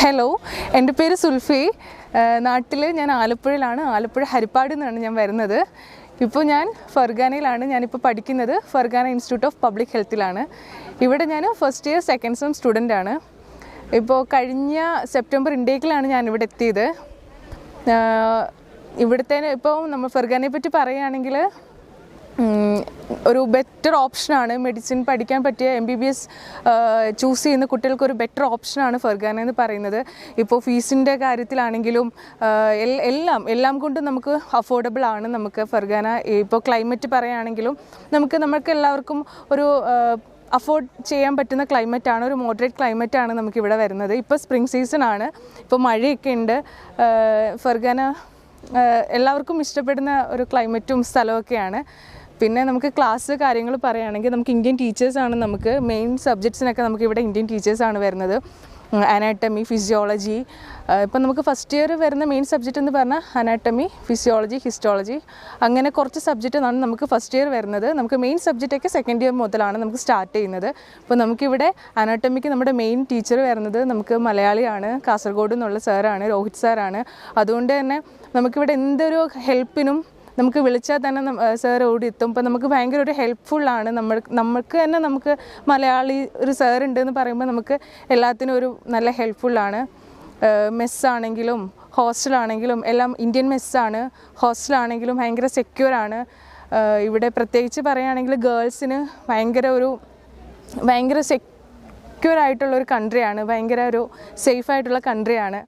Hello, എൻ്റെ പേര് സുൽഫി. നാട്ടിൽ ഞാൻ ആലപ്പുഴയിലാണ്. ആലപ്പുഴ ഹരിപ്പാട് നിന്നാണ് ഞാൻ വരുന്നത്. ഇപ്പോൾ ഞാൻ ഫർഗാനയിലാണ്. ഞാനിപ്പോൾ പഠിക്കുന്നത് ഫർഗാന ഇൻസ്റ്റിറ്റ്യൂട്ട് ഓഫ് പബ്ലിക് ഹെൽത്തിലാണ്. ഇവിടെ ഞാൻ ഫസ്റ്റ് ഇയർ സെക്കൻഡ് സെം സ്റ്റുഡൻ്റാണ്. ഇപ്പോൾ കഴിഞ്ഞ സെപ്റ്റംബർ ഇൻടേക്കിലാണ് ഞാനിവിടെ എത്തിയത്. ഇവിടുത്തെ ഇപ്പോൾ നമ്മൾ ഫർഗാനയെ പറ്റി പറയുകയാണെങ്കിൽ ഒരു ബെറ്റർ ഓപ്ഷനാണ്. മെഡിസിൻ പഠിക്കാൻ പറ്റിയ MBBS ചൂസ് ചെയ്യുന്ന കുട്ടികൾക്കൊരു ബെറ്റർ ഓപ്ഷനാണ് ഫർഗാന എന്ന് പറയുന്നത്. ഇപ്പോൾ ഫീസിൻ്റെ കാര്യത്തിലാണെങ്കിലും എല്ലാം കൊണ്ടും നമുക്ക് അഫോർഡബിൾ ആണ് നമുക്ക് ഫർഗാന. ഇപ്പോൾ ക്ലൈമറ്റ് പറയുകയാണെങ്കിലും നമുക്ക് എല്ലാവർക്കും ഒരു അഫോർഡ് ചെയ്യാൻ പറ്റുന്ന ക്ലൈമറ്റാണ്. ഒരു മോഡറേറ്റ് ക്ലൈമറ്റാണ് നമുക്കിവിടെ വരുന്നത്. ഇപ്പോൾ സ്പ്രിംഗ് സീസണാണ്, ഇപ്പോൾ മഴയൊക്കെ ഉണ്ട്. ഫർഗാന എല്ലാവർക്കും ഇഷ്ടപ്പെടുന്ന ഒരു ക്ലൈമറ്റും സ്ഥലമൊക്കെയാണ്. പിന്നെ നമുക്ക് ക്ലാസ് കാര്യങ്ങൾ പറയുകയാണെങ്കിൽ നമുക്ക് ഇന്ത്യൻ ടീച്ചേഴ്സാണ്. നമുക്ക് മെയിൻ സബ്ജക്ട്സിനൊക്കെ നമുക്ക് ഇവിടെ ഇന്ത്യൻ ടീച്ചേഴ്സാണ് വരുന്നത്. Anatomy, physiology. ഇപ്പം നമുക്ക് ഫസ്റ്റ് ഇയർ വരുന്ന മെയിൻ സബ്ജക്റ്റ് എന്ന് പറഞ്ഞാൽ അനാട്ടമി, ഫിസിയോളജി, ഹിസ്റ്റോളജി, അങ്ങനെ കുറച്ച് സബ്ജക്റ്റാണ് നമുക്ക് ഫസ്റ്റ് ഇയർ വരുന്നത്. നമുക്ക് മെയിൻ സബ്ജക്റ്റൊക്കെ സെക്കൻഡ് ഇയർ മുതലാണ് നമുക്ക് സ്റ്റാർട്ട് ചെയ്യുന്നത്. അപ്പോൾ നമുക്കിവിടെ അനാട്ടമിക്ക് നമ്മുടെ മെയിൻ ടീച്ചർ വരുന്നത് നമുക്ക് മലയാളിയാണ്, കാസർഗോഡ് നിന്നുള്ള സാറാണ്, രോഹിത് സാറാണ്. അതുകൊണ്ട് തന്നെ നമുക്കിവിടെ എന്തൊരു ഹെൽപ്പിനും നമുക്ക് വിളിച്ചാൽ തന്നെ സാർ ഓടി എത്തും. അപ്പോൾ നമുക്ക് ഭയങ്കര ഒരു ഹെൽപ്ഫുള്ളാണ്. നമുക്ക് തന്നെ നമുക്ക് മലയാളി ഒരു സാർ ഉണ്ടെന്ന് പറയുമ്പോൾ നമുക്ക് എല്ലാത്തിനും ഒരു നല്ല ഹെൽപ്ഫുള്ളാണ്. മെസ്സാണെങ്കിലും ഹോസ്റ്റലാണെങ്കിലും എല്ലാം ഇന്ത്യൻ മെസ്സാണ്. ഹോസ്റ്റലാണെങ്കിലും ഭയങ്കര സെക്യൂറാണ്. ഇവിടെ പ്രത്യേകിച്ച് പറയുകയാണെങ്കിൽ ഗേൾസിന് ഭയങ്കര സെക്യൂറായിട്ടുള്ളൊരു കൺട്രിയാണ്. ഭയങ്കര ഒരു സേഫായിട്ടുള്ള കൺട്രിയാണ്.